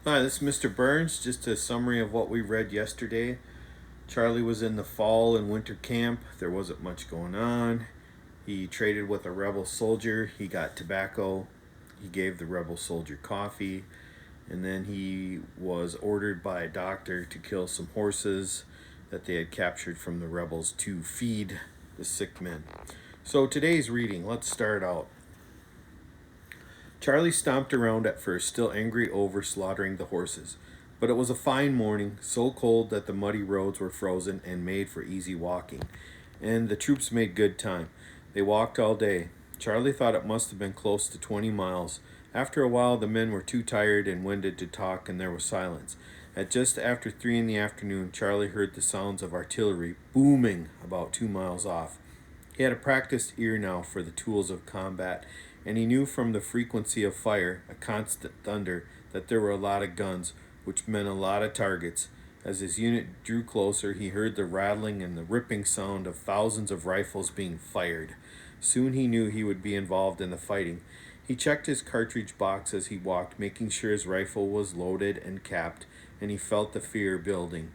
Hi, this is Mr. Burns. Just a summary of what we read yesterday. Charlie was in the fall and winter camp. There wasn't much going on. He traded with a rebel soldier. He got tobacco. He gave the rebel soldier coffee. And then he was ordered by a doctor to kill some horses that they had captured from the rebels to feed the sick men. So today's reading, let's start out. Charlie stomped around at first, still angry over slaughtering the horses. But it was a fine morning, so cold that the muddy roads were frozen and made for easy walking. And the troops made good time. They walked all day. Charlie thought it must have been close to 20 miles. After a while, the men were too tired and winded to talk, and there was silence. At just after 3 in the afternoon, Charlie heard the sounds of artillery booming about 2 miles off. He had a practiced ear now for the tools of combat, and he knew from the frequency of fire, a constant thunder, that there were a lot of guns, which meant a lot of targets. As his unit drew closer, he heard the rattling and the ripping sound of thousands of rifles being fired. Soon he knew he would be involved in the fighting. He checked his cartridge box as he walked, making sure his rifle was loaded and capped, and he felt the fear building.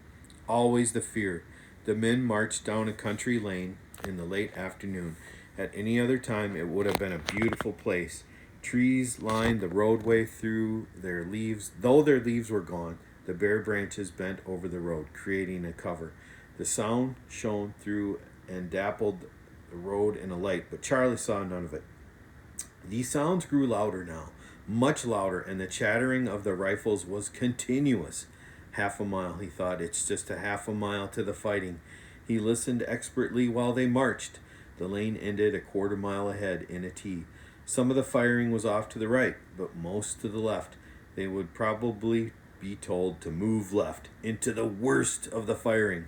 Always the fear. The men marched down a country lane in the late afternoon. At any other time, it would have been a beautiful place. Trees lined the roadway through their leaves. Though their leaves were gone, the bare branches bent over the road, creating a cover. The sun shone through and dappled the road in a light, but Charlie saw none of it. These sounds grew louder now, much louder, and the chattering of the rifles was continuous. Half a mile, he thought. It's just a half a mile to the fighting. He listened expertly while they marched. The lane ended a quarter mile ahead in a T. Some of the firing was off to the right, but most to the left. They would probably be told to move left, into the worst of the firing.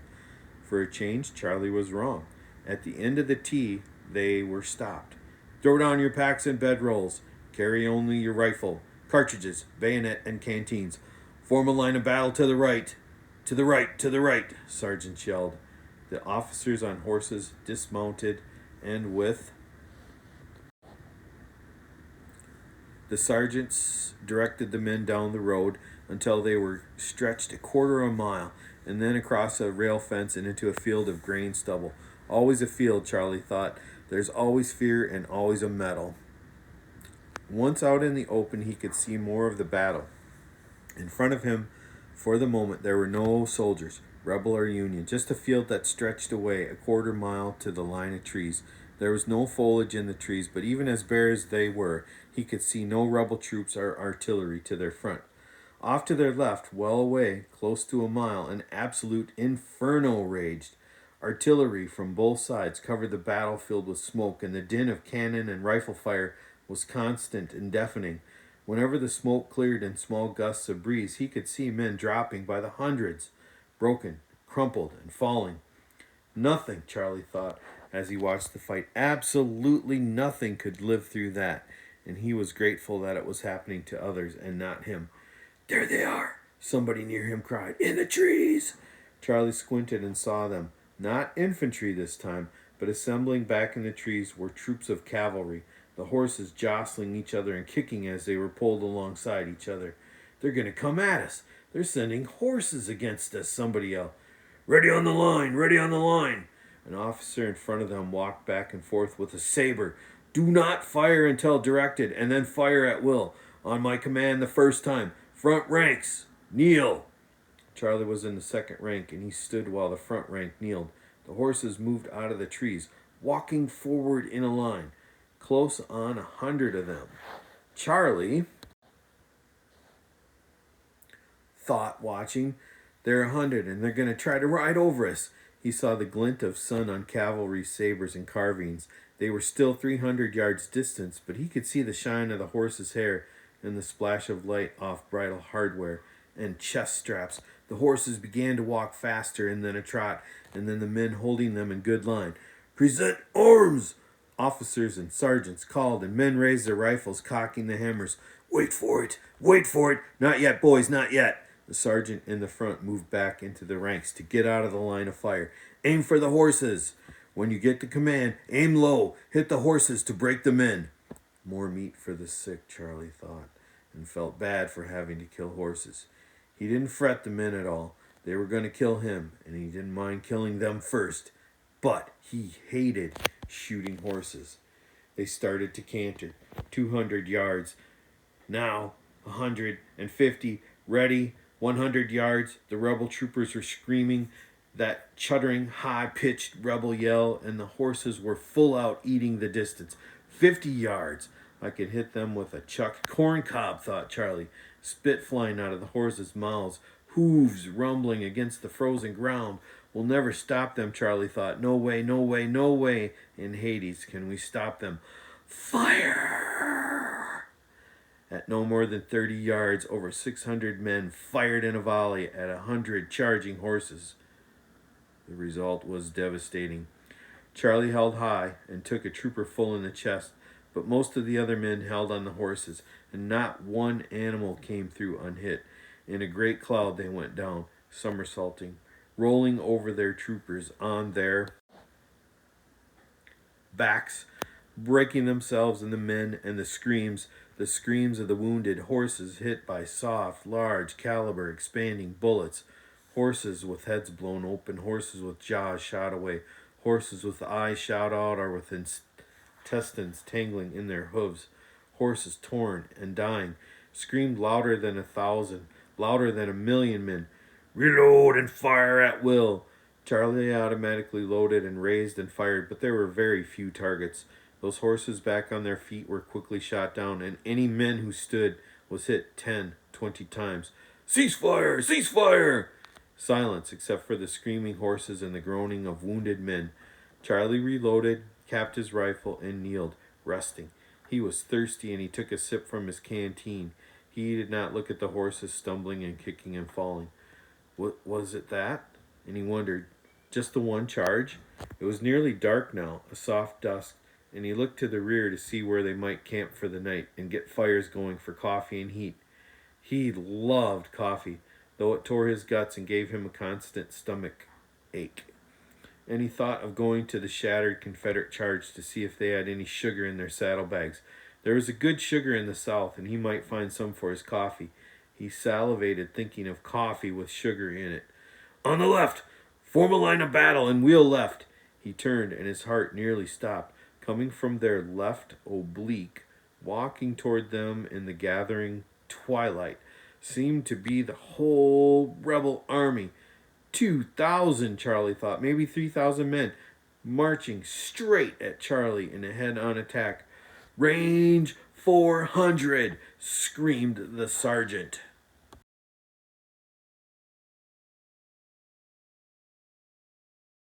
For a change, Charlie was wrong. At the end of the T, they were stopped. Throw down your packs and bedrolls. Carry only your rifle, cartridges, bayonet, and canteens. Form a line of battle to the right. To the right, to the right, Sergeant yelled. The officers on horses dismounted, and with the sergeants directed the men down the road until they were stretched a quarter of a mile, and then across a rail fence and into a field of grain stubble. Always a field, Charlie thought. There's always fear and always a medal. Once out in the open, he could see more of the battle. In front of him, for the moment, there were no soldiers, rebel or Union, just a field that stretched away a quarter mile to the line of trees. There was no foliage in the trees, but even as bare as they were, he could see no rebel troops or artillery to their front. Off to their left, well away, close to a mile, an absolute inferno raged. Artillery from both sides covered the battlefield with smoke, and the din of cannon and rifle fire was constant and deafening. Whenever the smoke cleared in small gusts of breeze, he could see men dropping by the hundreds, broken, crumpled, and falling. Nothing, Charlie thought as he watched the fight. Absolutely nothing could live through that, and he was grateful that it was happening to others and not him. There they are, somebody near him cried. In the trees! Charlie squinted and saw them. Not infantry this time, but assembling back in the trees were troops of cavalry, the horses jostling each other and kicking as they were pulled alongside each other. They're going to come at us. They're sending horses against us, somebody yelled. Ready on the line, ready on the line. An officer in front of them walked back and forth with a saber. Do not fire until directed, and then fire at will. On my command the first time. Front ranks, kneel. Charlie was in the second rank, and he stood while the front rank kneeled. The horses moved out of the trees, walking forward in a line. Close on 100 of them. Charlie thought, watching, they're 100, and they're going to try to ride over us. He saw the glint of sun on cavalry sabers and carbines. They were still 300 yards distant, but he could see the shine of the horse's hair and the splash of light off bridle hardware and chest straps. The horses began to walk faster, and then a trot, and then the men holding them in good line. Present arms! Officers and sergeants called, and men raised their rifles, cocking the hammers. Wait for it! Wait for it! Not yet, boys, not yet! The sergeant in the front moved back into the ranks to get out of the line of fire. Aim for the horses! When you get the command, aim low. Hit the horses to break them in. More meat for the sick, Charlie thought. and felt bad for having to kill horses. He didn't fret the men at all. They were going to kill him, and he didn't mind killing them first. But he hated shooting horses. They started to canter. 200 yards. Now, 150. Ready. 100 yards. The rebel troopers were screaming that chuttering, high-pitched rebel yell, and the horses were full out eating the distance. 50 yards. I could hit them with a chuck corn cob, thought Charlie. Spit flying out of the horses' mouths. Hooves rumbling against the frozen ground. We'll never stop them, Charlie thought. No way, no way, no way. In Hades, can we stop them? Fire! At no more than 30 yards, over 600 men fired in a volley at 100 charging horses. The result was devastating. Charlie held high and took a trooper full in the chest, but most of the other men held on the horses, and not one animal came through unhit. In a great cloud they went down, somersaulting, rolling over their troopers on their backs, breaking themselves and the men, and the screams of the wounded horses hit by soft, large caliber expanding bullets, horses with heads blown open, horses with jaws shot away, horses with eyes shot out or with intestines tangling in their hooves, horses torn and dying, screamed louder than 1,000, louder than 1,000,000 men. Reload and fire at will. Charlie automatically loaded and raised and fired, but there were very few targets. Those horses back on their feet were quickly shot down, and any man who stood was hit 10, 20 times. Cease fire! Cease fire! Silence, except for the screaming horses and the groaning of wounded men. Charlie reloaded, capped his rifle, and kneeled, resting. He was thirsty, and he took a sip from his canteen. He did not look at the horses stumbling and kicking and falling. What was it that? And he wondered, just the one charge? It was nearly dark now, a soft dusk, and he looked to the rear to see where they might camp for the night and get fires going for coffee and heat. He loved coffee, though it tore his guts and gave him a constant stomach ache. And he thought of going to the shattered Confederate charge to see if they had any sugar in their saddlebags. There was a good sugar in the South, and he might find some for his coffee. He salivated, thinking of coffee with sugar in it. On the left! Form a line of battle and wheel left! He turned, and his heart nearly stopped. Coming from their left oblique, walking toward them in the gathering twilight, seemed to be the whole rebel army. 2,000, Charlie thought, maybe 3,000 men, marching straight at Charlie in a head-on attack. Range 400, screamed the sergeant.